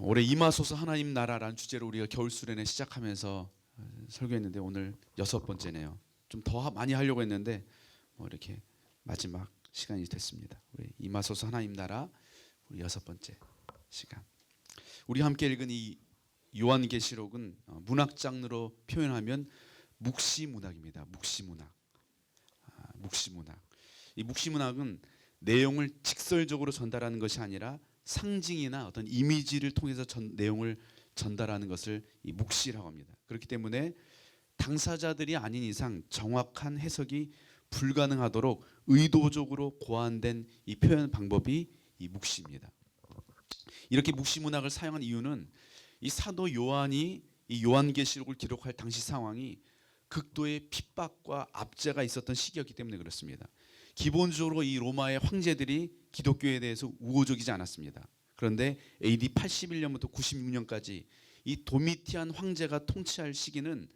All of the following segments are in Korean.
올해 임하소서 하나님 나라라는 주제로 우리가 겨울 수련회 시작하면서 설교했는데 오늘 6번째네요. 좀 더 많이 하려고 했는데 이렇게 마지막 시간이 됐습니다. 우리 임하소서 하나님 나라 우리 6번째 시간. 우리 함께 읽은 이 요한계시록은 문학 장르로 표현하면 묵시문학입니다. 묵시문학. 묵시문학. 이 묵시문학은 내용을 직설적으로 전달하는 것이 아니라 상징이나 어떤 이미지를 통해서 내용을 전달하는 것을 이 묵시라고 합니다. 그렇기 때문에 당사자들이 아닌 이상 정확한 해석이 불가능하도록 의도적으로 고안된 이 표현 방법이 이 묵시입니다. 이렇게 묵시문학을 사용한 이유는 이 사도 요한이 이 요한계시록을 기록할 당시 상황이 극도의 핍박과 압제가 있었던 시기였기 때문에 그렇습니다. 기본적으로 이 로마의 황제들이 기독교에 대해서 우호적이지 않았습니다. 그런데 AD 81년부터 96년까지 이 도미티안 황제가 통치할 시기는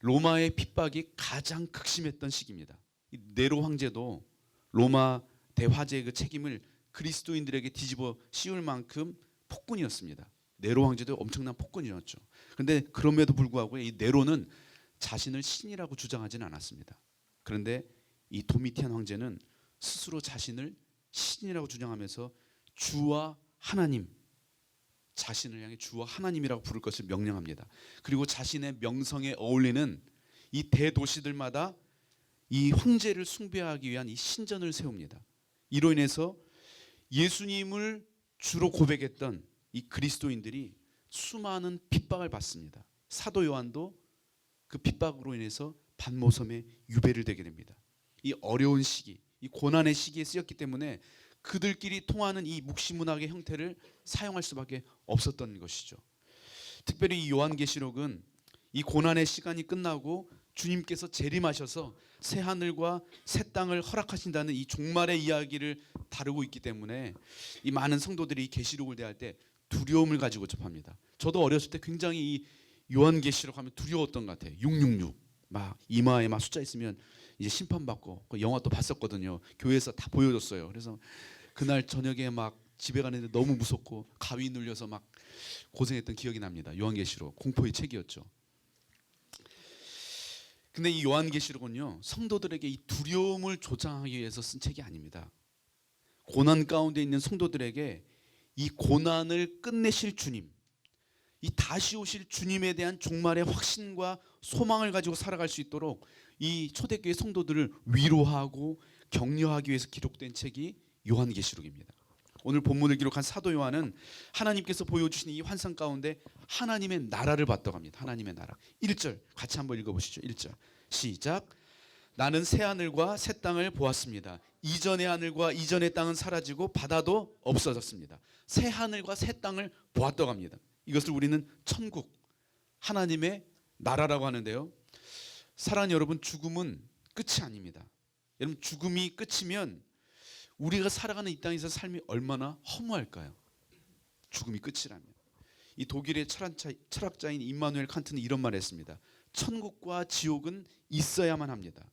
로마의 핍박이 가장 극심했던 시기입니다. 이 네로 황제도 로마 대화제의 그 책임을 그리스도인들에게 뒤집어 씌울 만큼 폭군이었습니다. 네로 황제도 엄청난 폭군이었죠. 그런데 그럼에도 불구하고 이 네로는 자신을 신이라고 주장하지는 않았습니다. 그런데 이 도미티안 황제는 스스로 자신을 신이라고 주장하면서 주와 하나님, 자신을 향해 주와 하나님이라고 부를 것을 명령합니다. 그리고 자신의 명성에 어울리는 이 대도시들마다 이 황제를 숭배하기 위한 이 신전을 세웁니다. 이로 인해서 예수님을 주로 고백했던 이 그리스도인들이 수많은 핍박을 받습니다. 사도 요한도 그 핍박으로 인해서 반모섬에 유배를 되게 됩니다. 이 어려운 시기, 이 고난의 시기에 쓰였기 때문에 그들끼리 통하는 이 묵시문학의 형태를 사용할 수밖에 없었던 것이죠. 특별히 이 요한계시록은 이 고난의 시간이 끝나고 주님께서 재림하셔서 새 하늘과 새 땅을 허락하신다는 이 종말의 이야기를 다루고 있기 때문에 이 많은 성도들이 계시록을 대할 때 두려움을 가지고 접합니다. 저도 어렸을 때 굉장히 이 요한계시록 하면 두려웠던 것 같아요. 666 막 이마에 막 숫자 있으면 이제 심판받고 그 영화 또 봤었거든요. 교회에서 다 보여줬어요. 그래서 그날 저녁에 막 집에 가는데 너무 무섭고 가위 눌려서 막 고생했던 기억이 납니다. 요한계시록 공포의 책이었죠. 근데 이 요한계시록은요, 성도들에게 이 두려움을 조장하기 위해서 쓴 책이 아닙니다. 고난 가운데 있는 성도들에게 이 고난을 끝내실 주님, 이 다시 오실 주님에 대한 종말의 확신과 소망을 가지고 살아갈 수 있도록 이 초대교회 성도들을 위로하고 격려하기 위해서 기록된 책이 요한계시록입니다. 오늘 본문을 기록한 사도 요한은 하나님께서 보여주신 이 환상 가운데 하나님의 나라를 봤다고 합니다. 하나님의 나라. 1절 같이 한번 읽어보시죠. 1절 시작. 나는 새 하늘과 새 땅을 보았습니다. 이전의 하늘과 이전의 땅은 사라지고 바다도 없어졌습니다. 새 하늘과 새 땅을 보았다고 합니다. 이것을 우리는 천국, 하나님의 나라라고 하는데요. 사랑하는 여러분, 죽음은 끝이 아닙니다. 여러분, 죽음이 끝이면 우리가 살아가는 이 땅에서 삶이 얼마나 허무할까요? 죽음이 끝이라면. 이 독일의 철학자인 임마누엘 칸트는 이런 말을 했습니다. 천국과 지옥은 있어야만 합니다.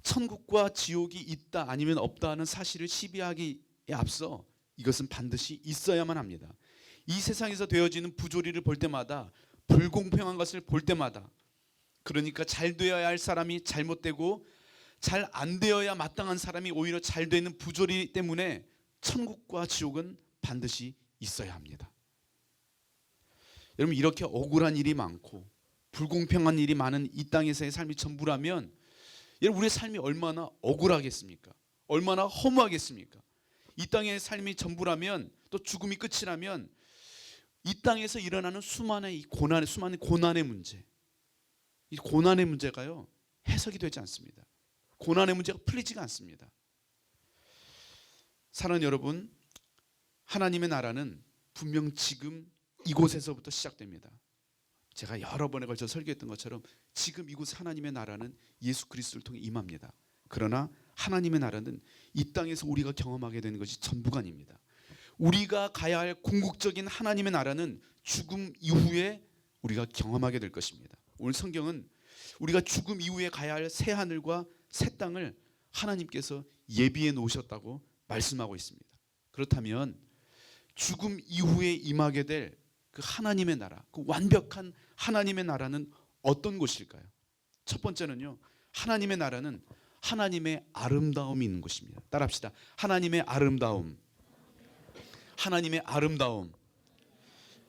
천국과 지옥이 있다 아니면 없다 하는 사실을 시비하기에 앞서 이것은 반드시 있어야만 합니다. 이 세상에서 되어지는 부조리를 볼 때마다, 불공평한 것을 볼 때마다, 그러니까 잘 되어야 할 사람이 잘못되고 잘 안 되어야 마땅한 사람이 오히려 잘 되는 부조리 때문에 천국과 지옥은 반드시 있어야 합니다. 여러분, 이렇게 억울한 일이 많고 불공평한 일이 많은 이 땅에서의 삶이 전부라면 여러분, 우리의 삶이 얼마나 억울하겠습니까? 얼마나 허무하겠습니까? 이 땅의 삶이 전부라면, 또 죽음이 끝이라면 이 땅에서 일어나는 수많은 고난의 문제, 이 고난의 문제가요, 해석이 되지 않습니다. 고난의 문제가 풀리지가 않습니다. 사랑하는 여러분, 하나님의 나라는 분명 지금 이곳에서부터 시작됩니다. 제가 여러 번에 걸쳐 설교했던 것처럼 지금 이곳 하나님의 나라는 예수 그리스도를 통해 임합니다. 그러나 하나님의 나라는 이 땅에서 우리가 경험하게 되는 것이 전부가 아닙니다. 우리가 가야 할 궁극적인 하나님의 나라는 죽음 이후에 우리가 경험하게 될 것입니다. 오늘 성경은 우리가 죽음 이후에 가야 할 새 하늘과 새 땅을 하나님께서 예비해 놓으셨다고 말씀하고 있습니다. 그렇다면 죽음 이후에 임하게 될 그 하나님의 나라, 그 완벽한 하나님의 나라는 어떤 곳일까요? 첫 번째는요, 하나님의 나라는 하나님의 아름다움이 있는 곳입니다. 따라합시다. 하나님의 아름다움. 하나님의 아름다움.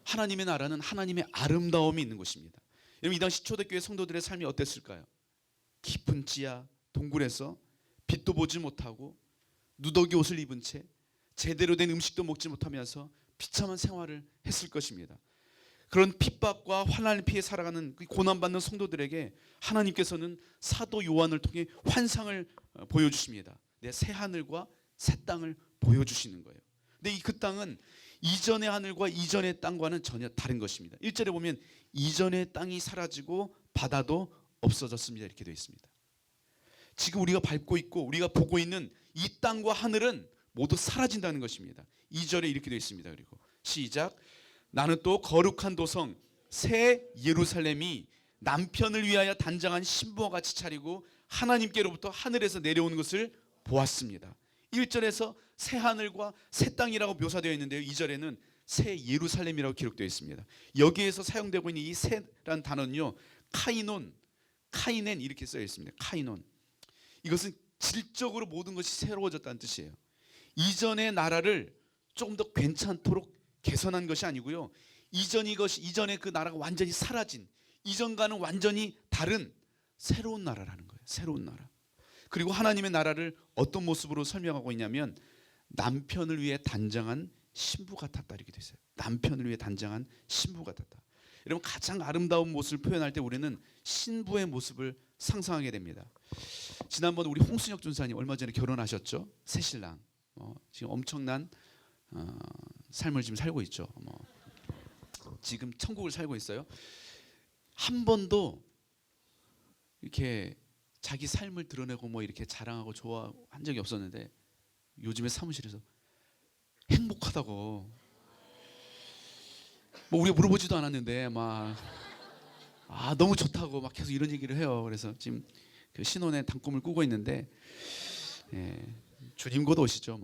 하나님의 나라는 하나님의 아름다움이 있는 곳입니다. 여러분, 이 당시 초대교회 성도들의 삶이 어땠을까요? 깊은 지하 동굴에서 빛도 보지 못하고 누더기 옷을 입은 채 제대로 된 음식도 먹지 못하면서 비참한 생활을 했을 것입니다. 그런 핍박과 환난을 피해 살아가는 고난받는 성도들에게 하나님께서는 사도 요한을 통해 환상을 보여주십니다. 새 하늘과 새 땅을 보여주시는 거예요. 근데 그 땅은 이전의 하늘과 이전의 땅과는 전혀 다른 것입니다. 1절에 보면 이전의 땅이 사라지고 바다도 없어졌습니다. 이렇게 되어 있습니다. 지금 우리가 밟고 있고 우리가 보고 있는 이 땅과 하늘은 모두 사라진다는 것입니다. 2절에 이렇게 되어 있습니다. 그리고 시작. 나는 또 거룩한 도성 새 예루살렘이 남편을 위하여 단장한 신부와 같이 차리고 하나님께로부터 하늘에서 내려오는 것을 보았습니다. 1절에서 새 하늘과 새 땅이라고 묘사되어 있는데요, 2절에는 새 예루살렘이라고 기록되어 있습니다. 여기에서 사용되고 있는 이 새란 단어는요, 카이넨 이렇게 쓰여 있습니다. 카이논. 이것은 질적으로 모든 것이 새로워졌다는 뜻이에요. 이전의 나라를 조금 더 괜찮도록 개선한 것이 아니고요, 이전의 그 나라가 완전히 사라진, 이전과는 완전히 다른 새로운 나라라는 거예요. 새로운 나라. 그리고 하나님의 나라를 어떤 모습으로 설명하고 있냐면 남편을 위해 단장한 신부 같았다 이렇게 돼 있어요. 남편을 위해 단장한 신부 같았다. 여러분, 가장 아름다운 모습을 표현할 때 우리는 신부의 모습을 상상하게 됩니다. 지난번 우리 홍순혁 전사님 얼마 전에 결혼하셨죠. 새 신랑. 지금 엄청난 삶을 지금 살고 있죠. 지금 천국을 살고 있어요. 한 번도 이렇게 자기 삶을 드러내고 이렇게 자랑하고 좋아한 적이 없었는데 요즘에 사무실에서 행복하다고, 우리가 물어보지도 않았는데 너무 좋다고 계속 이런 얘기를 해요. 그래서 지금 그 신혼의 단꿈을 꾸고 있는데, 주님 곧 오시죠.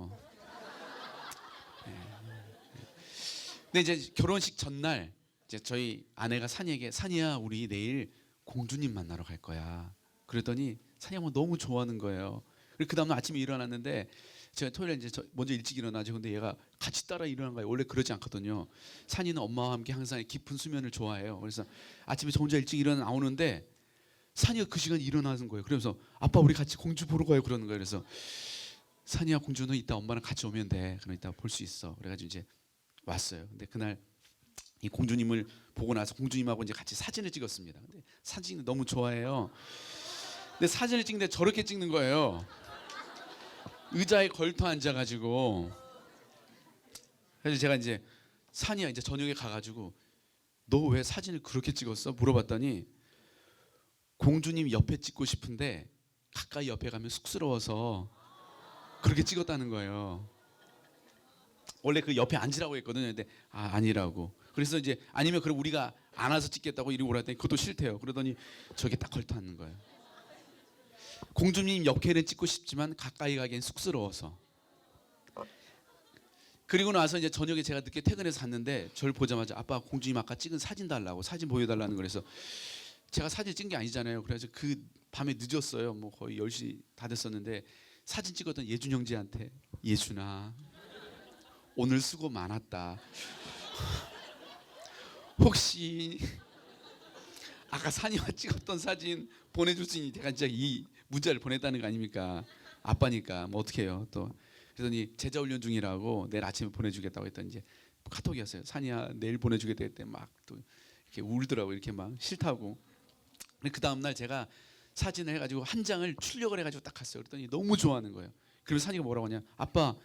근데 이제 결혼식 전날 이제 저희 아내가 산이에게, 산이야 우리 내일 공주님 만나러 갈 거야. 그랬더니 산이가 너무 좋아하는 거예요. 그리고 그 다음날 아침에 일어났는데 제가 토요일에 이제 먼저 일찍 일어나죠. 근데 얘가 같이 따라 일어난 거예요. 원래 그러지 않거든요. 산이는 엄마와 함께 항상 깊은 수면을 좋아해요. 그래서 아침에 저 혼자 일찍 나오는데 산이가 그 시간에 일어나는 거예요. 그래서 아빠 우리 같이 공주 보러 가요 그러는 거예요. 그래서 산이야 공주는 이따 엄마랑 같이 오면 돼. 그럼 이따 볼 수 있어. 그래가지고 이제 왔어요. 근데 그날 이 공주님을 보고 나서 공주님하고 이제 같이 사진을 찍었습니다. 근데 사진을 너무 좋아해요. 근데 사진을 찍는데 저렇게 찍는 거예요. 의자에 걸터 앉아가지고. 그래서 제가 이제 산이야 이제 저녁에 가가지고 너 왜 사진을 그렇게 찍었어? 물어봤더니 공주님 옆에 찍고 싶은데 가까이 옆에 가면 쑥스러워서 그렇게 찍었다는 거예요. 원래 그 옆에 앉으라고 했거든요. 근데 아니라고. 그래서 이제 아니면 그럼 우리가 안아서 찍겠다고 이리 오라 했더니 그것도 싫대요. 그러더니 저게 딱 걸터 앉는 거예요. 공주님 옆에는 찍고 싶지만 가까이 가기엔 쑥스러워서. 그리고 나서 이제 저녁에 제가 늦게 퇴근해서 갔는데 저를 보자마자 아빠 공주님 아까 찍은 사진 달라고, 사진 보여달라는 거래서 제가 사진 찍은 게 아니잖아요. 그래서 그 밤에 늦었어요. 거의 10시 다 됐었는데 사진 찍었던 예준 형제한테 예준아 오늘 수고 많았다. 혹시 아까 산이와 찍었던 사진 보내줄 수 있니? 제가 진짜 이 문자를 보냈다는 거 아닙니까? 아빠니까 어떻게 해요 또. 그러더니 제자 훈련 중이라고 내일 아침에 보내주겠다고 했더니 이제 카톡이었어요. 산이야 내일 보내주겠다 했더니 또 이렇게 울더라고. 이렇게 싫다고. 그 다음 날 제가 사진을 해가지고 한 장을 출력을 해가지고 딱 갔어요. 그랬더니 너무 좋아하는 거예요. 그래서 산이가 뭐라고 하냐, 아빠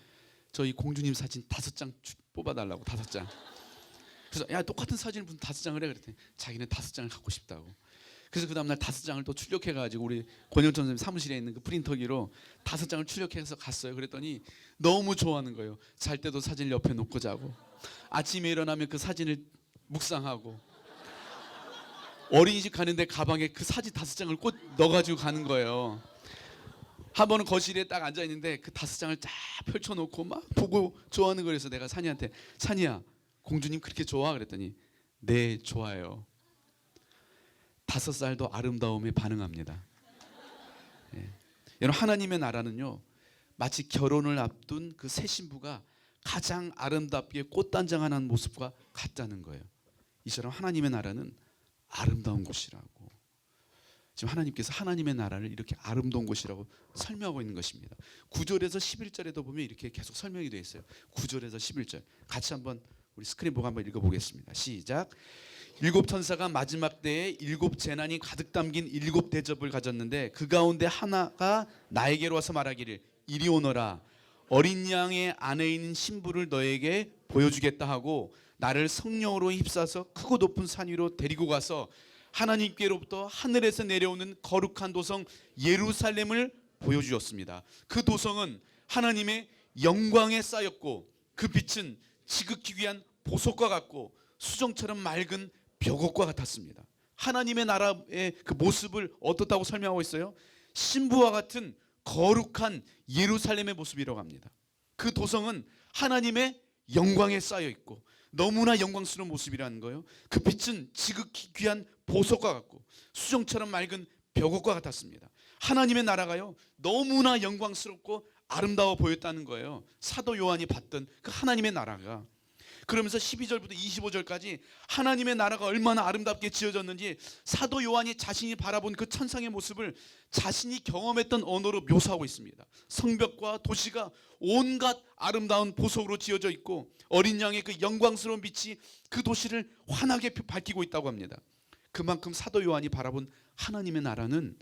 저희 공주님 사진 5장 뽑아달라고. 5장. 그래서 야 똑같은 사진을 무슨 5장을 해? 그랬더니 자기는 5장을 갖고 싶다고. 그래서 그 다음날 5장을 또 출력해가지고 우리 권영천 선생님 사무실에 있는 그 프린터기로 5장을 출력해서 갔어요. 그랬더니 너무 좋아하는 거예요. 잘 때도 사진을 옆에 놓고 자고 아침에 일어나면 그 사진을 묵상하고 어린이집 가는데 가방에 그 사진 5장을 꼭 넣어가지고 가는 거예요. 한 번은 거실에 딱 앉아 있는데 그 5장을 쫙 펼쳐놓고 막 보고 좋아하는 거라서 내가 산이한테 산이야 공주님 그렇게 좋아? 그랬더니 네 좋아요. 5살도 아름다움에 반응합니다. 예. 여러분 하나님의 나라는요 마치 결혼을 앞둔 그 새 신부가 가장 아름답게 꽃단장하는 모습과 같다는 거예요. 이처럼 하나님의 나라는 아름다운 곳이라고. 지금 하나님께서 하나님의 나라를 이렇게 아름다운 곳이라고 설명하고 있는 것입니다. 9절에서 11절에도 보면 이렇게 계속 설명이 되어 있어요. 9절에서 11절 같이 한번 우리 스크린 보고 한번 읽어보겠습니다. 시작. 7 천사가 마지막 때에 7 재난이 가득 담긴 7 대접을 가졌는데 그 가운데 하나가 나에게로 와서 말하기를 이리 오너라 어린 양의 안에 있는 신부를 너에게 보여주겠다 하고 나를 성령으로 휩싸서 크고 높은 산 위로 데리고 가서 하나님께로부터 하늘에서 내려오는 거룩한 도성 예루살렘을 보여주었습니다. 그 도성은 하나님의 영광에 쌓였고 그 빛은 지극히 귀한 보석과 같고 수정처럼 맑은 벽옥과 같았습니다. 하나님의 나라의 그 모습을 어떻다고 설명하고 있어요? 신부와 같은 거룩한 예루살렘의 모습이라고 합니다. 그 도성은 하나님의 영광에 쌓여 있고 너무나 영광스러운 모습이라는 거예요. 그 빛은 지극히 귀한 보석과 같고 수정처럼 맑은 벽옥과 같았습니다. 하나님의 나라가요 너무나 영광스럽고 아름다워 보였다는 거예요. 사도 요한이 봤던 그 하나님의 나라가. 그러면서 12절부터 25절까지 하나님의 나라가 얼마나 아름답게 지어졌는지 사도 요한이 자신이 바라본 그 천상의 모습을 자신이 경험했던 언어로 묘사하고 있습니다. 성벽과 도시가 온갖 아름다운 보석으로 지어져 있고 어린 양의 그 영광스러운 빛이 그 도시를 환하게 밝히고 있다고 합니다. 그만큼 사도 요한이 바라본 하나님의 나라는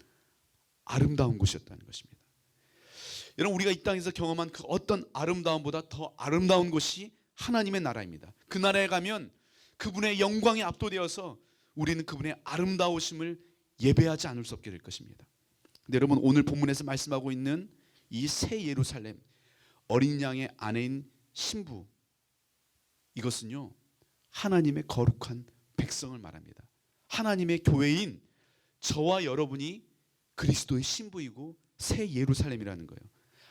아름다운 곳이었다는 것입니다. 여러분 우리가 이 땅에서 경험한 그 어떤 아름다움보다 더 아름다운 곳이 하나님의 나라입니다. 그 나라에 가면 그분의 영광에 압도되어서 우리는 그분의 아름다우심을 예배하지 않을 수 없게 될 것입니다. 근데 여러분 오늘 본문에서 말씀하고 있는 이 새 예루살렘 어린 양의 아내인 신부 이것은요 하나님의 거룩한 백성을 말합니다. 하나님의 교회인 저와 여러분이 그리스도의 신부이고 새 예루살렘이라는 거예요.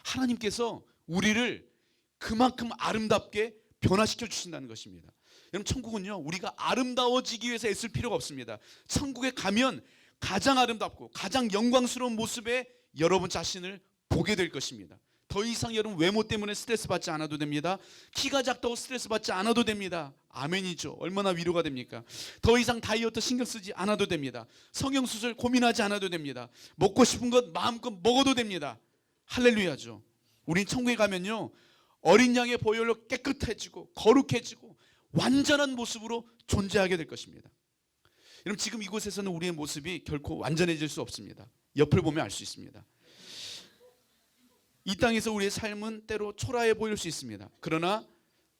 하나님께서 우리를 그만큼 아름답게 변화시켜 주신다는 것입니다. 여러분 천국은요 우리가 아름다워지기 위해서 애쓸 필요가 없습니다. 천국에 가면 가장 아름답고 가장 영광스러운 모습에 여러분 자신을 보게 될 것입니다. 더 이상 여러분 외모 때문에 스트레스 받지 않아도 됩니다. 키가 작다고 스트레스 받지 않아도 됩니다. 아멘이죠. 얼마나 위로가 됩니까? 더 이상 다이어트 신경 쓰지 않아도 됩니다. 성형수술 고민하지 않아도 됩니다. 먹고 싶은 것 마음껏 먹어도 됩니다. 할렐루야죠. 우린 천국에 가면요 어린 양의 보혈로 깨끗해지고 거룩해지고 완전한 모습으로 존재하게 될 것입니다. 여러분 지금 이곳에서는 우리의 모습이 결코 완전해질 수 없습니다. 옆을 보면 알 수 있습니다. 이 땅에서 우리의 삶은 때로 초라해 보일 수 있습니다. 그러나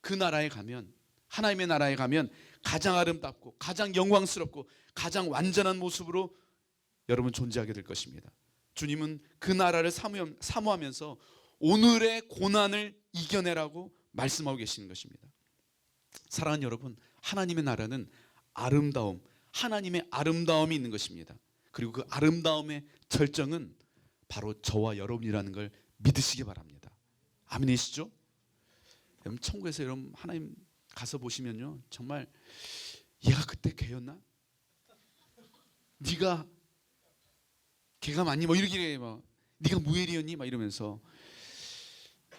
그 나라에 가면 하나님의 나라에 가면 가장 아름답고 가장 영광스럽고 가장 완전한 모습으로 여러분 존재하게 될 것입니다. 주님은 그 나라를 사모하면서 오늘의 고난을 이겨내라고 말씀하고 계시는 것입니다. 사랑하는 여러분, 하나님의 나라는 아름다움, 하나님의 아름다움이 있는 것입니다. 그리고 그 아름다움의 절정은 바로 저와 여러분이라는 걸 믿으시기 바랍니다. 아멘이시죠? 여러분 천국에서 여러분 하나님 가서 보시면요 정말 얘가 그때 걔였나? 네가 걔가 맞니? 뭐 이렇게 막 네가 무엘이었니? 막 이러면서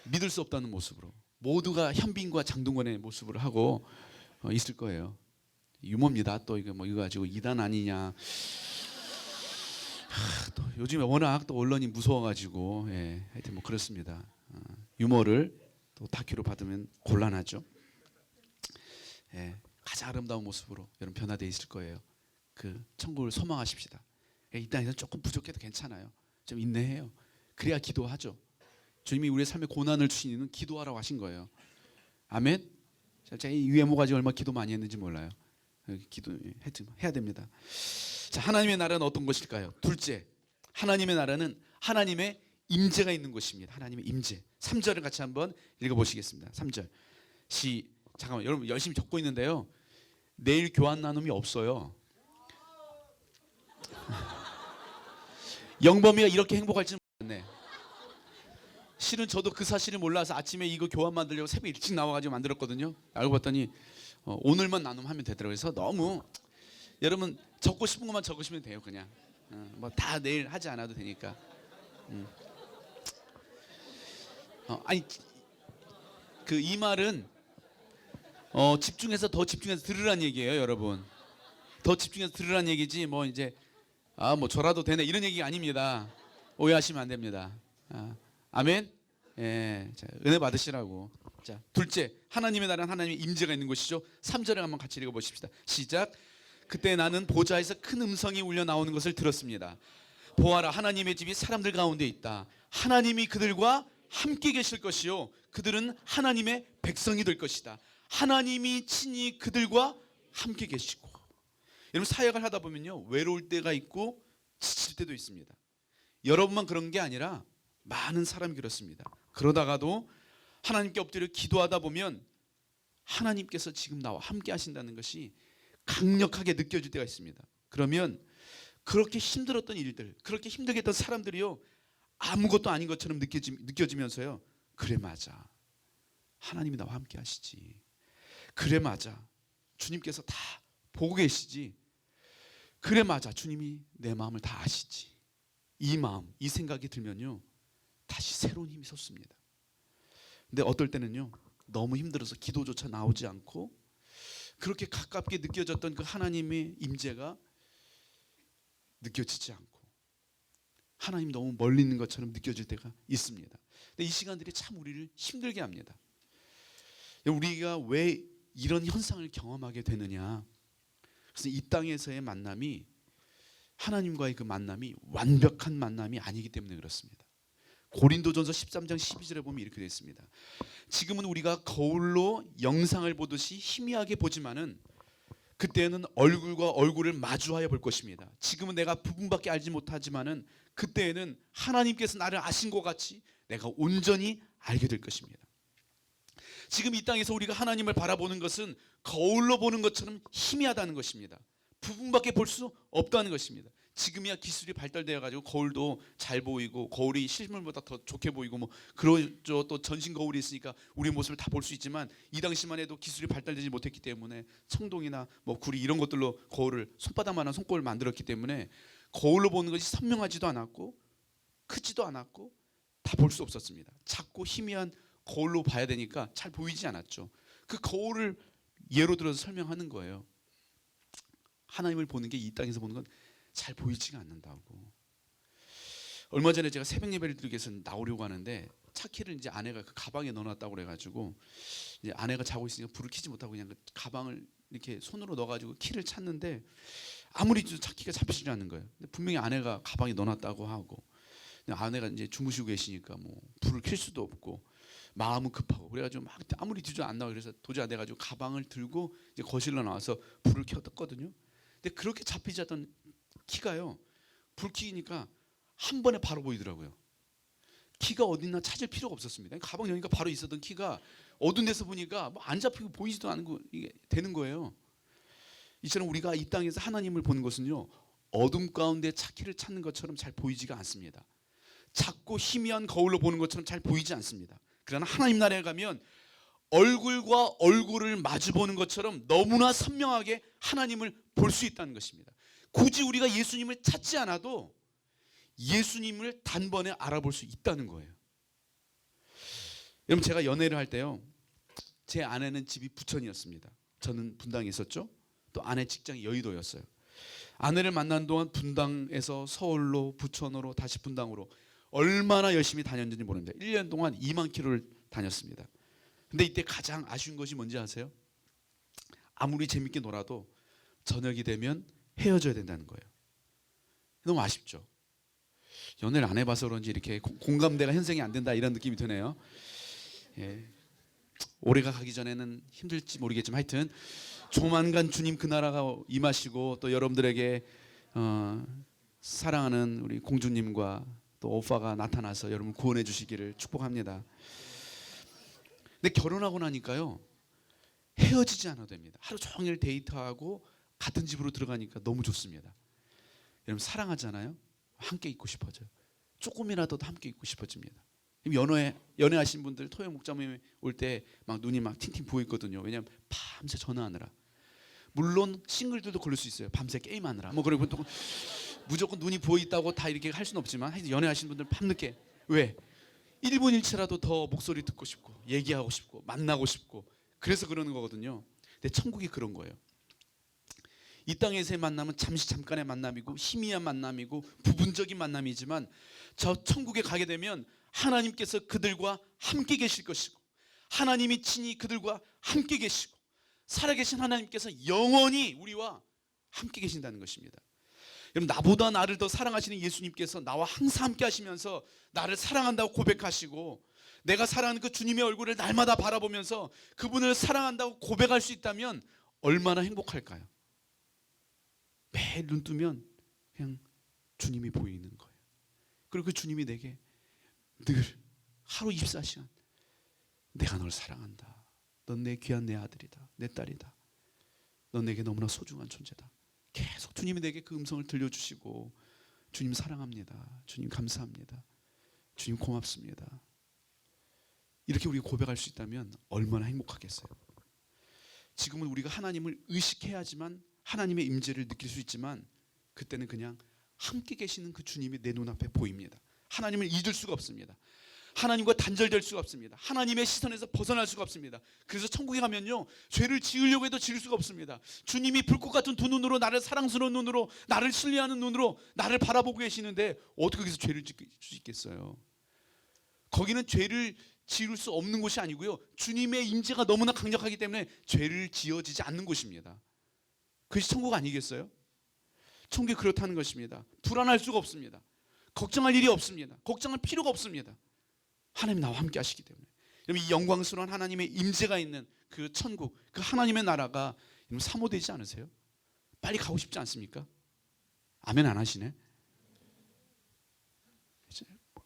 믿을 수 없다는 모습으로 모두가 현빈과 장동건의 모습을 하고 있을 거예요. 유머입니다. 또 이거 뭐 이거 가지고 이단 아니냐. 또 요즘에 워낙 또 언론이 무서워가지고 하여튼 뭐 그렇습니다. 유머를 또 다큐로 받으면 곤란하죠. 가장 아름다운 모습으로 여러분 변화되어 있을 거예요. 그 천국을 소망하십시다. 이 땅에서 조금 부족해도 괜찮아요. 좀 인내해요. 그래야 기도하죠. 주님이 우리의 삶에 고난을 주신 이유는 기도하라고 하신 거예요. 아멘. 제가 이 외모가지고 얼마나 기도 많이 했는지 몰라요. 기도해야 됩니다. 자, 하나님의 나라는 어떤 것일까요? 둘째, 하나님의 나라는 하나님의 임재가 있는 곳입니다. 하나님의 임재. 3절을 같이 한번 읽어보시겠습니다. 3절. 잠깐만 여러분 열심히 적고 있는데요. 내일 교환 나눔이 없어요. 영범이가 이렇게 행복할지는 모르겠네. 실은 저도 그 사실을 몰라서 아침에 이거 교환 만들려고 새벽 일찍 나와가지고 만들었거든요. 알고 봤더니 오늘만 나눔하면 되더라고요. 그래서 너무 여러분 적고 싶은 것만 적으시면 돼요. 그냥 뭐 다 내일 하지 않아도 되니까. 아니 그 이 말은 집중해서 더 집중해서 들으란 얘기예요, 여러분. 더 집중해서 들으란 얘기지 뭐 이제 뭐 저라도 되네 이런 얘기가 아닙니다. 오해하시면 안 됩니다. 아멘. 예, 자, 은혜 받으시라고. 자, 둘째, 하나님의 나라는 하나님의 임재가 있는 곳이죠. 3절에 한번 같이 읽어보십시다. 시작. 그때 나는 보좌에서 큰 음성이 울려 나오는 것을 들었습니다. 보아라, 하나님의 집이 사람들 가운데 있다. 하나님이 그들과 함께 계실 것이요, 그들은 하나님의 백성이 될 것이다. 하나님이 친히 그들과 함께 계시고. 여러분, 사역을 하다 보면요, 외로울 때가 있고 지칠 때도 있습니다. 여러분만 그런 게 아니라 많은 사람이 그렇습니다. 그러다가도 하나님께 엎드려 기도하다 보면 하나님께서 지금 나와 함께 하신다는 것이 강력하게 느껴질 때가 있습니다. 그러면 그렇게 힘들었던 일들, 그렇게 힘들게 했던 사람들이요, 아무것도 아닌 것처럼 느껴지면서요, 그래 맞아, 하나님이 나와 함께 하시지. 그래 맞아, 주님께서 다 보고 계시지. 그래 맞아, 주님이 내 마음을 다 아시지. 이 마음, 이 생각이 들면요, 다시 새로운 힘이 솟습니다. 근데 어떨 때는요, 너무 힘들어서 기도조차 나오지 않고 그렇게 가깝게 느껴졌던 그 하나님의 임재가 느껴지지 않고 하나님 너무 멀리 있는 것처럼 느껴질 때가 있습니다. 근데 이 시간들이 참 우리를 힘들게 합니다. 우리가 왜 이런 현상을 경험하게 되느냐? 그래서 이 땅에서의 만남이, 하나님과의 그 만남이 완벽한 만남이 아니기 때문에 그렇습니다. 고린도전서 13장 12절에 보면 이렇게 되어 있습니다. 지금은 우리가 거울로 영상을 보듯이 희미하게 보지만은 그때는 얼굴과 얼굴을 마주하여 볼 것입니다. 지금은 내가 부분밖에 알지 못하지만은 그때에는 하나님께서 나를 아신 것 같이 내가 온전히 알게 될 것입니다. 지금 이 땅에서 우리가 하나님을 바라보는 것은 거울로 보는 것처럼 희미하다는 것입니다. 부분밖에 볼 수 없다는 것입니다. 지금이야 기술이 발달되어 가지고 거울도 잘 보이고 거울이 실물보다 더 좋게 보이고 뭐 그러죠. 또 전신 거울이 있으니까 우리 모습을 다 볼 수 있지만 이 당시만 해도 기술이 발달되지 못했기 때문에 청동이나 뭐 구리 이런 것들로 거울을, 손바닥만한 손거울을 만들었기 때문에 거울로 보는 것이 선명하지도 않았고 크지도 않았고 다 볼 수 없었습니다. 작고 희미한 거울로 봐야 되니까 잘 보이지 않았죠. 그 거울을 예로 들어서 설명하는 거예요. 하나님을 보는 게 이 땅에서 보는 건 잘 보이지가 않는다고. 얼마 전에 제가 새벽 예배를 드리기 위해서 나오려고 하는데 차 키를 이제 아내가 그 가방에 넣어놨다고 그래가지고 이제 아내가 자고 있으니까 불을 켜지 못하고 그냥 그 가방을 이렇게 손으로 넣어가지고 키를 찾는데 아무리 차 키가 잡히지 않는 거예요. 근데 분명히 아내가 가방에 넣어놨다고 하고, 아내가 이제 주무시고 계시니까 뭐 불을 켤 수도 없고 마음은 급하고 그래가지고 막 아무리 뒤져 안 나와. 그래서 도저히 안 돼가지고 가방을 들고 이제 거실로 나와서 불을 켰거든요. 근데 그렇게 잡히지 않던 키가요, 불 켜니까 한 번에 바로 보이더라고요. 키가 어딨나 찾을 필요가 없었습니다. 가방 여니까 바로 있었던 키가 어두운 데서 보니까 뭐 안 잡히고 보이지도 않고 이게 되는 거예요. 이처럼 우리가 이 땅에서 하나님을 보는 것은요, 어둠 가운데 차키를 찾는 것처럼 잘 보이지가 않습니다. 작고 희미한 거울로 보는 것처럼 잘 보이지 않습니다. 그러나 하나님 나라에 가면 얼굴과 얼굴을 마주 보는 것처럼 너무나 선명하게 하나님을 볼 수 있다는 것입니다. 굳이 우리가 예수님을 찾지 않아도 예수님을 단번에 알아볼 수 있다는 거예요. 여러분, 제가 연애를 할 때요, 제 아내는 집이 부천이었습니다. 저는 분당에 있었죠. 또 아내 직장이 여의도였어요. 아내를 만난 동안 분당에서 서울로, 부천으로, 다시 분당으로 얼마나 열심히 다녔는지 모릅니다. 1년 동안 2만 킬로를 다녔습니다. 근데 이때 가장 아쉬운 것이 뭔지 아세요? 아무리 재밌게 놀아도 저녁이 되면 헤어져야 된다는 거예요. 너무 아쉽죠. 연애를 안 해봐서 그런지 이렇게 공감대가 형성이 안 된다 이런 느낌이 드네요. 예. 올해가 가기 전에는 힘들지 모르겠지만 하여튼 조만간 주님 그 나라가 임하시고 또 여러분들에게 사랑하는 우리 공주님과 또 오빠가 나타나서 여러분 구원해 주시기를 축복합니다. 근데 결혼하고 나니까요, 헤어지지 않아도 됩니다. 하루 종일 데이트하고 같은 집으로 들어가니까 너무 좋습니다. 여러분 사랑하잖아요. 함께 있고 싶어져요. 조금이라도 함께 있고 싶어집니다. 연애하신 분들 토요 목자모임 올 때 막 눈이 막 팅팅 부어 있거든요. 왜냐하면 밤새 전화하느라. 물론 싱글들도 그럴 수 있어요. 밤새 게임하느라. 뭐 그리고 또 무조건 눈이 부어 있다고 다 이렇게 할 수는 없지만 하여튼 연애하시는 분들 밤늦게 왜 1분 1초라도 더 목소리 듣고 싶고 얘기하고 싶고 만나고 싶고 그래서 그러는 거거든요. 근데 천국이 그런 거예요. 이 땅에서의 만남은 잠깐의 만남이고 희미한 만남이고 부분적인 만남이지만 저 천국에 가게 되면 하나님께서 그들과 함께 계실 것이고 하나님이 친히 그들과 함께 계시고 살아계신 하나님께서 영원히 우리와 함께 계신다는 것입니다. 여러분, 나보다 나를 더 사랑하시는 예수님께서 나와 항상 함께 하시면서 나를 사랑한다고 고백하시고 내가 사랑하는 그 주님의 얼굴을 날마다 바라보면서 그분을 사랑한다고 고백할 수 있다면 얼마나 행복할까요? 매일 눈 뜨면 그냥 주님이 보이는 거예요. 그리고 그 주님이 내게 늘 하루 24시간 내가 널 사랑한다. 넌 내 귀한 내 아들이다. 내 딸이다. 넌 내게 너무나 소중한 존재다. 계속 주님이 내게 그 음성을 들려주시고 주님 사랑합니다. 주님 감사합니다. 주님 고맙습니다. 이렇게 우리가 고백할 수 있다면 얼마나 행복하겠어요. 지금은 우리가 하나님을 의식해야지만 하나님의 임재를 느낄 수 있지만 그때는 그냥 함께 계시는 그 주님이 내 눈앞에 보입니다. 하나님을 잊을 수가 없습니다. 하나님과 단절될 수가 없습니다. 하나님의 시선에서 벗어날 수가 없습니다. 그래서 천국에 가면요 죄를 지으려고 해도 지을 수가 없습니다. 주님이 불꽃 같은 두 눈으로 나를 사랑스러운 눈으로 나를 신뢰하는 눈으로 나를 바라보고 계시는데 어떻게 거기서 죄를 지을 수 있겠어요? 거기는 죄를 지을 수 없는 곳이 아니고요 주님의 임재가 너무나 강력하기 때문에 죄를 지어지지 않는 곳입니다. 그것이 천국 아니겠어요? 천국이 그렇다는 것입니다. 불안할 수가 없습니다. 걱정할 일이 없습니다. 걱정할 필요가 없습니다. 하나님이 나와 함께 하시기 때문에. 여러분, 이 영광스러운 하나님의 임재가 있는 그 천국, 그 하나님의 나라가 여러분 사모되지 않으세요? 빨리 가고 싶지 않습니까? 아멘 안 하시네?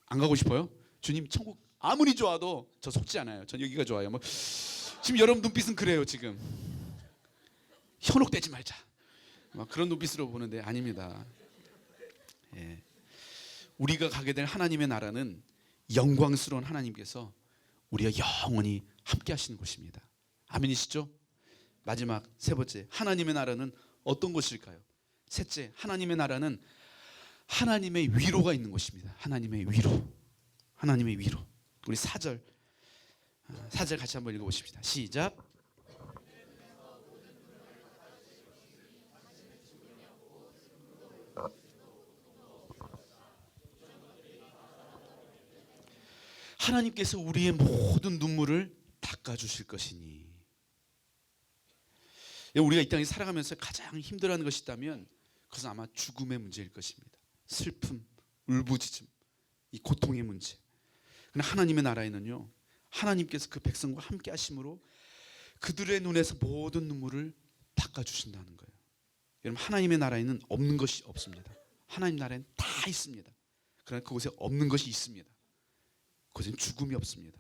안 가고 싶어요? 주님 천국 아무리 좋아도 저 속지 않아요. 전 여기가 좋아요. 뭐 지금 여러분 눈빛은 그래요. 지금 현혹되지 말자 막 그런 눈빛으로 보는데 아닙니다. 예. 우리가 가게 될 하나님의 나라는 영광스러운 하나님께서 우리가 영원히 함께 하시는 곳입니다. 아멘이시죠? 마지막 세 번째, 하나님의 나라는 어떤 곳일까요? 셋째, 하나님의 나라는 하나님의 위로가 있는 곳입니다. 하나님의 위로. 하나님의 위로. 우리 4절 같이 한번 읽어보십시다. 시작. 하나님께서 우리의 모든 눈물을 닦아주실 것이니. 우리가 이 땅에 살아가면서 가장 힘들어하는 것이 있다면 그것은 아마 죽음의 문제일 것입니다. 슬픔, 울부짖음, 이 고통의 문제. 그러나 하나님의 나라에는요 하나님께서 그 백성과 함께 하심으로 그들의 눈에서 모든 눈물을 닦아주신다는 거예요. 여러분, 하나님의 나라에는 없는 것이 없습니다. 하나님 나라에는 다 있습니다. 그러나 그곳에 없는 것이 있습니다. 그곳에는 죽음이 없습니다.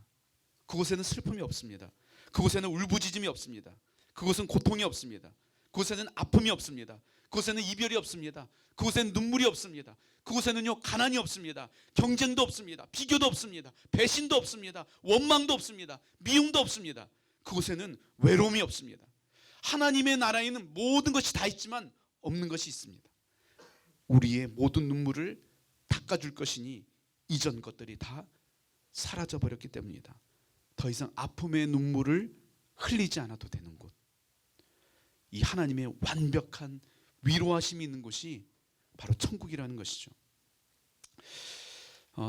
그곳에는 슬픔이 없습니다. 그곳에는 울부짖음이 없습니다. 그곳은 고통이 없습니다. 그곳에는 아픔이 없습니다. 그곳에는 이별이 없습니다. 그곳에는 눈물이 없습니다. 그곳에는요 가난이 없습니다. 경쟁도 없습니다. 비교도 없습니다. 배신도 없습니다. 원망도 없습니다. 미움도 없습니다. 그곳에는 외로움이 없습니다. 하나님의 나라에는 모든 것이 다 있지만 없는 것이 있습니다. 우리의 모든 눈물을 닦아줄 것이니 이전 것들이 다 사라져 버렸기 때문이다. 더 이상 아픔의 눈물을 흘리지 않아도 되는 곳. 이 하나님의 완벽한 위로하심이 있는 곳이 바로 천국이라는 것이죠.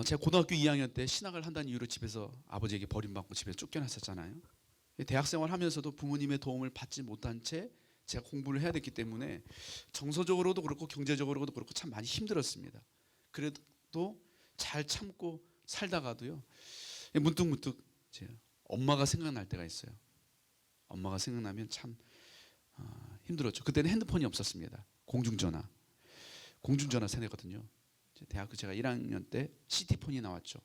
제가 고등학교 2학년 때 신학을 한다는 이유로 집에서 아버지에게 버림받고 집에 쫓겨났었잖아요. 대학생활 하면서도 부모님의 도움을 받지 못한 채 제가 공부를 해야 됐기 때문에 정서적으로도 그렇고 경제적으로도 그렇고 참 많이 힘들었습니다. 그래도 잘 참고 살다가도요 문득 제 엄마가 생각날 때가 있어요. 엄마가 생각나면 참 힘들었죠. 그때는 핸드폰이 없었습니다. 공중전화 세대거든요. 대학교 제가 1학년 때 CT폰이 나왔죠.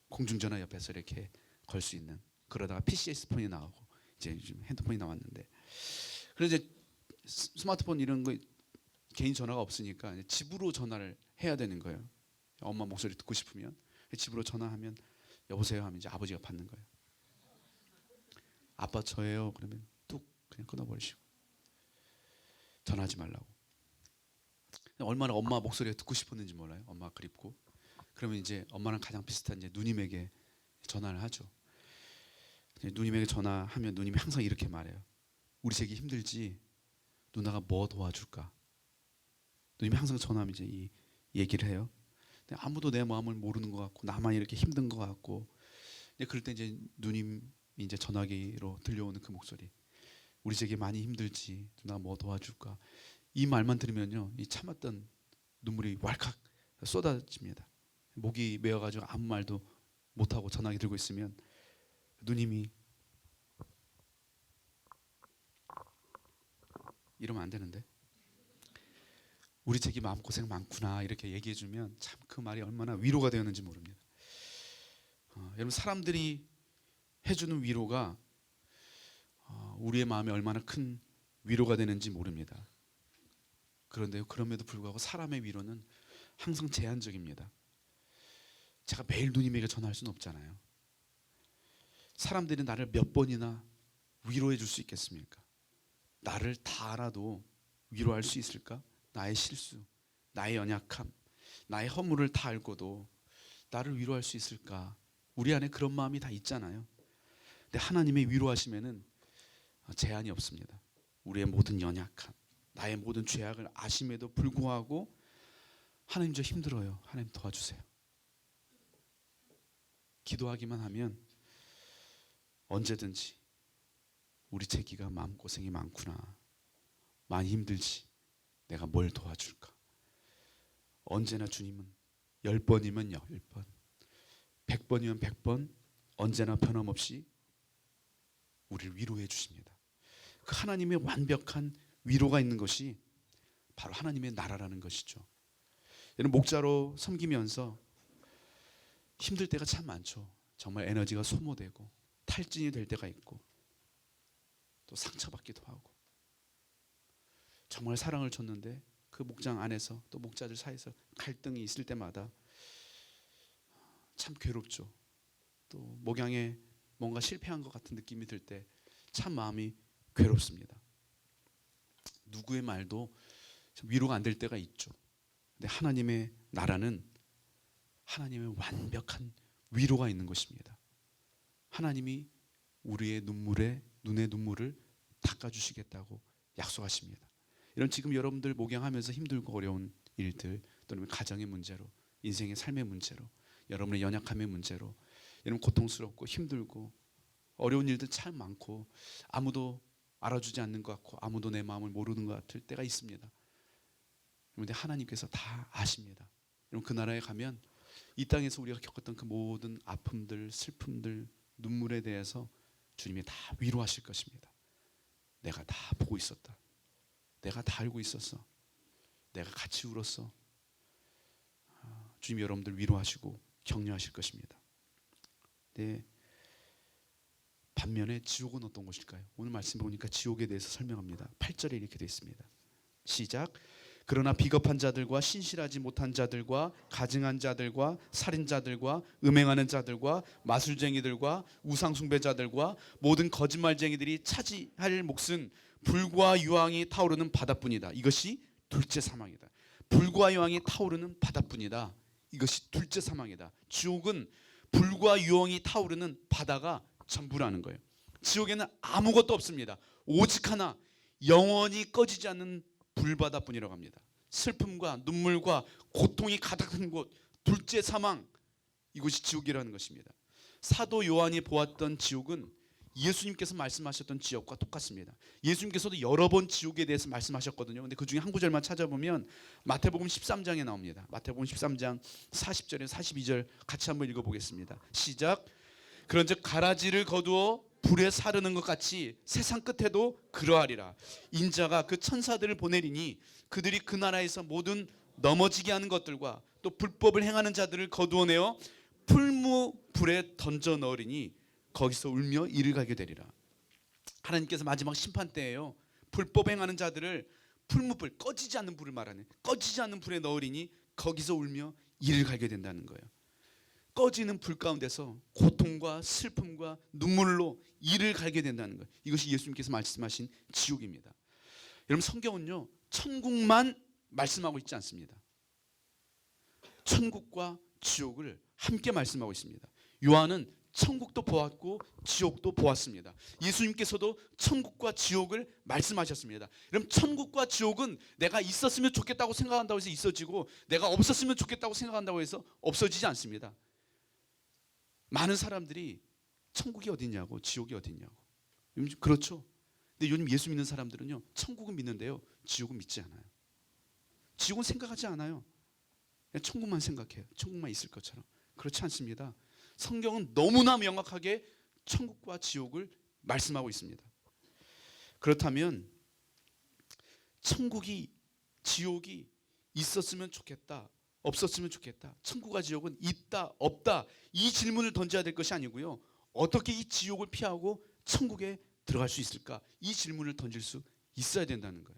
공중전화 옆에서 이렇게 걸 수 있는. 그러다가 PCS 폰이 나오고 이제 요즘 핸드폰이 나왔는데, 그래서 이제 스마트폰 이런 거 개인 전화가 없으니까 집으로 전화를 해야 되는 거예요. 엄마 목소리 듣고 싶으면 집으로 전화하면 여보세요 하면 이제 아버지가 받는 거예요. 아빠 저예요. 그러면 뚝 그냥 끊어버리시고 전화하지 말라고. 얼마나 엄마 목소리가 듣고 싶었는지 몰라요. 엄마가 그립고. 그러면 이제 엄마랑 가장 비슷한 이제 누님에게 전화를 하죠. 누님에게 전화하면 누님이 항상 이렇게 말해요. 우리 새끼 힘들지? 누나가 뭐 도와줄까? 누님이 항상 전화하면 이제 이 얘기를 해요. 근데 아무도 내 마음을 모르는 것 같고 나만 이렇게 힘든 것 같고. 그럴 때 이제 누님이 이제 전화기로 들려오는 그 목소리. 우리 새끼 많이 힘들지? 누나가 뭐 도와줄까? 이 말만 들으면요, 이 참았던 눈물이 왈칵 쏟아집니다. 목이 메어가지고 아무 말도 못하고 전화기 들고 있으면 누님이 이러면 안 되는데 우리 새끼 마음고생 많구나 이렇게 얘기해주면 참 그 말이 얼마나 위로가 되었는지 모릅니다. 여러분 사람들이 해주는 위로가 우리의 마음에 얼마나 큰 위로가 되는지 모릅니다. 그런데요, 그럼에도 불구하고 사람의 위로는 항상 제한적입니다. 제가 매일 누님에게 전화할 수는 없잖아요. 사람들이 나를 몇 번이나 위로해 줄 수 있겠습니까? 나를 다 알아도 위로할 수 있을까? 나의 실수, 나의 연약함, 나의 허물을 다 알고도 나를 위로할 수 있을까? 우리 안에 그런 마음이 다 있잖아요. 근데 하나님의 위로하심에는 제한이 없습니다. 우리의 모든 연약함, 나의 모든 죄악을 아심에도 불구하고 하나님 저 힘들어요. 하나님 도와주세요. 기도하기만 하면 언제든지 우리 새끼가 마음고생이 많구나. 많이 힘들지. 내가 뭘 도와줄까? 언제나 주님은 10번이면 10번, 100번이면 100번 언제나 변함없이 우리를 위로해 주십니다. 그 하나님의 완벽한 위로가 있는 것이 바로 하나님의 나라라는 것이죠. 여러분 목자로 섬기면서 힘들 때가 참 많죠. 정말 에너지가 소모되고 탈진이 될 때가 있고 또 상처받기도 하고 정말 사랑을 줬는데 그 목장 안에서 또 목자들 사이에서 갈등이 있을 때마다 참 괴롭죠. 또 목양에 뭔가 실패한 것 같은 느낌이 들 때 참 마음이 괴롭습니다. 누구의 말도 위로가 안 될 때가 있죠. 근데 하나님의 나라는 하나님의 완벽한 위로가 있는 것입니다. 하나님이 우리의 눈물에 눈의 눈물을 닦아주시겠다고 약속하십니다. 이런 지금 여러분들 목양하면서 힘들고 어려운 일들 또는 가정의 문제로 인생의 삶의 문제로 여러분의 연약함의 문제로 여러분 고통스럽고 힘들고 어려운 일들 참 많고 아무도 알아주지 않는 것 같고 아무도 내 마음을 모르는 것 같을 때가 있습니다. 그런데 하나님께서 다 아십니다. 여러분 그 나라에 가면 이 땅에서 우리가 겪었던 그 모든 아픔들, 슬픔들, 눈물에 대해서 주님이 다 위로하실 것입니다. 내가 다 보고 있었다. 내가 다 알고 있었어. 내가 같이 울었어. 주님이 여러분들 위로하시고 격려하실 것입니다. 네. 반면에 지옥은 어떤 곳일까요? 오늘 말씀 보니까 지옥에 대해서 설명합니다. 8절에 이렇게 되어 있습니다. 시작. 그러나 비겁한 자들과 신실하지 못한 자들과 가증한 자들과 살인자들과 음행하는 자들과 마술쟁이들과 우상숭배자들과 모든 거짓말쟁이들이 차지할 몫은 불과 유황이 타오르는 바다뿐이다. 이것이 둘째 사망이다. 불과 유황이 타오르는 바다뿐이다. 이것이 둘째 사망이다. 지옥은 불과 유황이 타오르는 바다가 전부라는 거예요. 지옥에는 아무것도 없습니다. 오직 하나 영원히 꺼지지 않는 불바다뿐이라고 합니다. 슬픔과 눈물과 고통이 가득한 곳 둘째 사망, 이곳이 지옥이라는 것입니다. 사도 요한이 보았던 지옥은 예수님께서 말씀하셨던 지옥과 똑같습니다. 예수님께서도 여러 번 지옥에 대해서 말씀하셨거든요. 근데 그 중에 한 구절만 찾아보면 마태복음 13장에 나옵니다. 마태복음 13장 40절에 42절 같이 한번 읽어보겠습니다. 시작. 그런즉 가라지를 거두어 불에 사르는 것 같이 세상 끝에도 그러하리라. 인자가 그 천사들을 보내리니 그들이 그 나라에서 모든 넘어지게 하는 것들과 또 불법을 행하는 자들을 거두어내어 풀무불에 던져 넣으리니 거기서 울며 이를 가게 되리라. 하나님께서 마지막 심판 때에요, 불법 행하는 자들을 풀무불, 꺼지지 않는 불을 말하는 꺼지지 않는 불에 넣으리니 거기서 울며 이를 가게 된다는 거예요. 꺼지는 불 가운데서 고통과 슬픔과 눈물로 이를 갈게 된다는 것. 이것이 예수님께서 말씀하신 지옥입니다. 여러분, 성경은요 천국만 말씀하고 있지 않습니다. 천국과 지옥을 함께 말씀하고 있습니다. 요한은 천국도 보았고 지옥도 보았습니다. 예수님께서도 천국과 지옥을 말씀하셨습니다. 그럼 천국과 지옥은 내가 있었으면 좋겠다고 생각한다고 해서 있어지고 내가 없었으면 좋겠다고 생각한다고 해서 없어지지 않습니다. 많은 사람들이 천국이 어디냐고 지옥이 어디냐고. 그렇죠. 근데 요즘 예수 믿는 사람들은요 천국은 믿는데요 지옥은 믿지 않아요. 지옥은 생각하지 않아요. 그냥 천국만 생각해요. 천국만 있을 것처럼. 그렇지 않습니다. 성경은 너무나 명확하게 천국과 지옥을 말씀하고 있습니다. 그렇다면 천국이 지옥이 있었으면 좋겠다, 없었으면 좋겠다, 천국과 지옥은 있다, 없다, 이 질문을 던져야 될 것이 아니고요, 어떻게 이 지옥을 피하고 천국에 들어갈 수 있을까, 이 질문을 던질 수 있어야 된다는 거예요.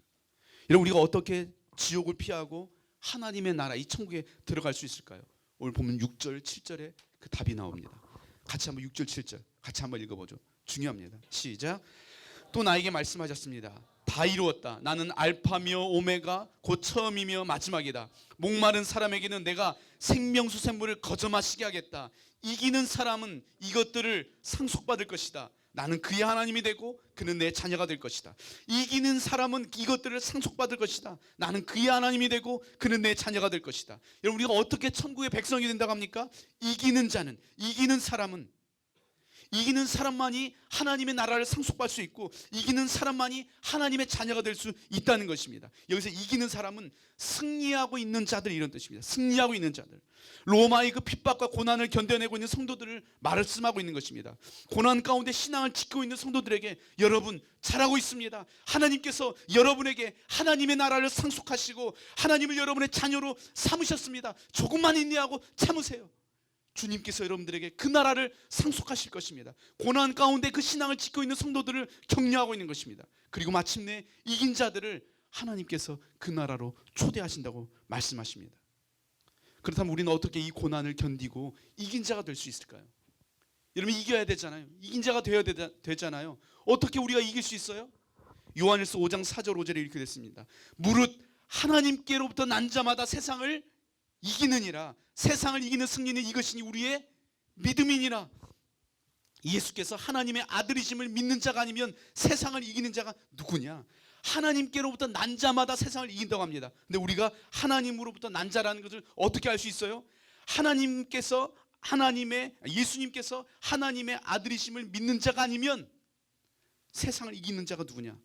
여러분, 우리가 어떻게 지옥을 피하고 하나님의 나라, 이 천국에 들어갈 수 있을까요? 오늘 보면 6절, 7절에 그 답이 나옵니다. 같이 한번 6절, 7절 같이 한번 읽어보죠. 중요합니다. 시작. 또 나에게 말씀하셨습니다. 다 이루었다. 나는 알파며 오메가 곧 처음이며 마지막이다. 목마른 사람에게는 내가 생명수 샘물을 거저마시게 하겠다. 이기는 사람은 이것들을 상속받을 것이다. 나는 그의 하나님이 되고 그는 내 자녀가 될 것이다. 이기는 사람은 이것들을 상속받을 것이다. 나는 그의 하나님이 되고 그는 내 자녀가 될 것이다. 여러분, 우리가 어떻게 천국의 백성이 된다고 합니까? 이기는 자는, 이기는 사람은, 이기는 사람만이 하나님의 나라를 상속받을 수 있고 이기는 사람만이 하나님의 자녀가 될 수 있다는 것입니다. 여기서 이기는 사람은 승리하고 있는 자들, 이런 뜻입니다. 승리하고 있는 자들. 로마의 그 핍박과 고난을 견뎌내고 있는 성도들을 말씀하고 있는 것입니다. 고난 가운데 신앙을 지키고 있는 성도들에게 여러분 잘하고 있습니다. 하나님께서 여러분에게 하나님의 나라를 상속하시고 하나님을 여러분의 자녀로 삼으셨습니다. 조금만 인내하고 참으세요. 주님께서 여러분들에게 그 나라를 상속하실 것입니다. 고난 가운데 그 신앙을 지키고 있는 성도들을 격려하고 있는 것입니다. 그리고 마침내 이긴 자들을 하나님께서 그 나라로 초대하신다고 말씀하십니다. 그렇다면 우리는 어떻게 이 고난을 견디고 이긴 자가 될 수 있을까요? 여러분, 이겨야 되잖아요. 이긴 자가 되어야 되잖아요. 어떻게 우리가 이길 수 있어요? 요한일서 5장 4절 5절에 이렇게 됐습니다. 무릇 하나님께로부터 난 자마다 세상을 이기느니라. 세상을 이기는 승리는 이것이니 우리의 믿음이니라. 예수께서 하나님의 아들이심을 믿는 자가 아니면 세상을 이기는 자가 누구냐? 하나님께로부터 난 자마다 세상을 이긴다고 합니다. 근데 우리가 하나님으로부터 난 자라는 것을 어떻게 알 수 있어요? 예수님께서 하나님의 아들이심을 믿는 자가 아니면 세상을 이기는 자가 누구냐?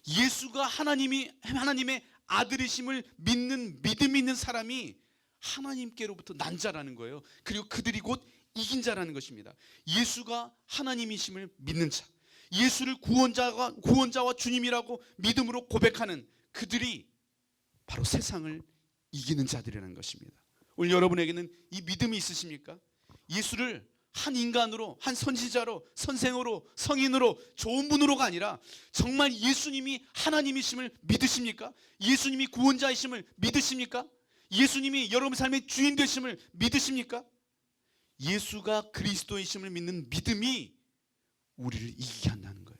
예수가 하나님의 아들이심을 믿는 믿음이 있는 사람이 하나님께로부터 난 자라는 거예요. 그리고 그들이 곧 이긴 자라는 것입니다. 예수가 하나님이심을 믿는 자, 예수를 구원자와 주님이라고 믿음으로 고백하는 그들이 바로 세상을 이기는 자들이라는 것입니다. 오늘 여러분에게는 이 믿음이 있으십니까? 예수를 한 인간으로, 한 선지자로, 선생으로, 성인으로, 좋은 분으로가 아니라 정말 예수님이 하나님이심을 믿으십니까? 예수님이 구원자이심을 믿으십니까? 예수님이 여러분 삶의 주인 되심을 믿으십니까? 예수가 그리스도이심을 믿는 믿음이 우리를 이기게 한다는 거예요.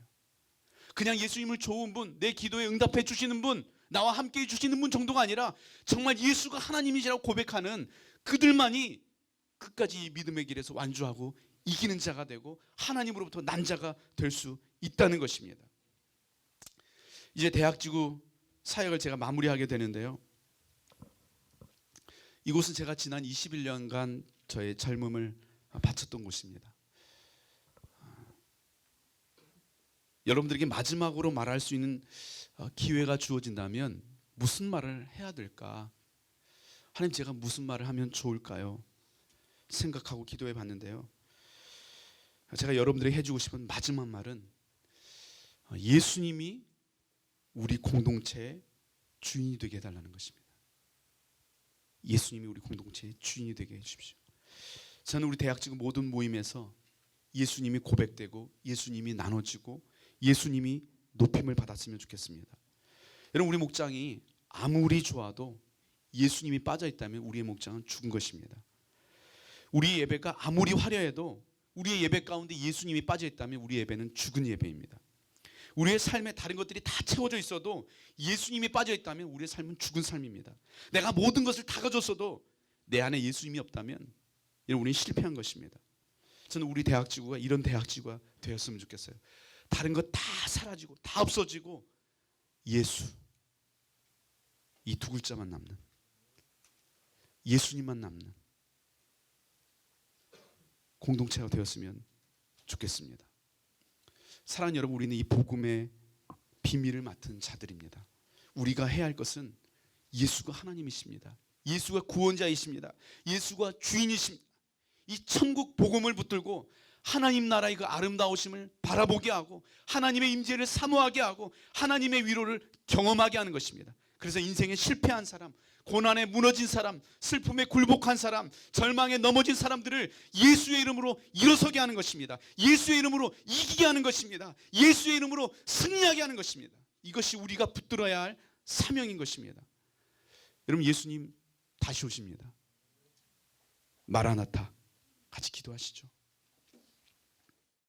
그냥 예수님을 좋은 분, 내 기도에 응답해 주시는 분, 나와 함께 해주시는 분 정도가 아니라 정말 예수가 하나님이시라고 고백하는 그들만이 끝까지 이 믿음의 길에서 완주하고 이기는 자가 되고 하나님으로부터 난 자가 될 수 있다는 것입니다. 이제 대학지구 사역을 제가 마무리하게 되는데요, 이곳은 제가 지난 21년간 저의 젊음을 바쳤던 곳입니다. 여러분들에게 마지막으로 말할 수 있는 기회가 주어진다면 무슨 말을 해야 될까? 하나님, 제가 무슨 말을 하면 좋을까요? 생각하고 기도해 봤는데요, 제가 여러분들에게 해주고 싶은 마지막 말은 예수님이 우리 공동체의 주인이 되게 해달라는 것입니다. 예수님이 우리 공동체의 주인이 되게 해주십시오. 저는 우리 대학지구 모든 모임에서 예수님이 고백되고 예수님이 나눠지고 예수님이 높임을 받았으면 좋겠습니다. 여러분, 우리 목장이 아무리 좋아도 예수님이 빠져있다면 우리의 목장은 죽은 것입니다. 우리 예배가 아무리 화려해도 우리의 예배 가운데 예수님이 빠져 있다면 우리 예배는 죽은 예배입니다. 우리의 삶에 다른 것들이 다 채워져 있어도 예수님이 빠져 있다면 우리의 삶은 죽은 삶입니다. 내가 모든 것을 다 가졌어도 내 안에 예수님이 없다면 우리는 실패한 것입니다. 저는 우리 대학지구가 이런 대학지구가 되었으면 좋겠어요. 다른 것 다 사라지고 다 없어지고 예수, 이 두 글자만 남는, 예수님만 남는 공동체가 되었으면 좋겠습니다. 사랑하는 여러분, 우리는 이 복음의 비밀을 맡은 자들입니다. 우리가 해야 할 것은 예수가 하나님이십니다. 예수가 구원자이십니다. 예수가 주인이십니다. 이 천국 복음을 붙들고 하나님 나라의 그 아름다우심을 바라보게 하고 하나님의 임재를 사모하게 하고 하나님의 위로를 경험하게 하는 것입니다. 그래서 인생에 실패한 사람, 고난에 무너진 사람, 슬픔에 굴복한 사람, 절망에 넘어진 사람들을 예수의 이름으로 일어서게 하는 것입니다. 예수의 이름으로 이기게 하는 것입니다. 예수의 이름으로 승리하게 하는 것입니다. 이것이 우리가 붙들어야 할 사명인 것입니다. 여러분, 예수님 다시 오십니다. 마라나타, 같이 기도하시죠.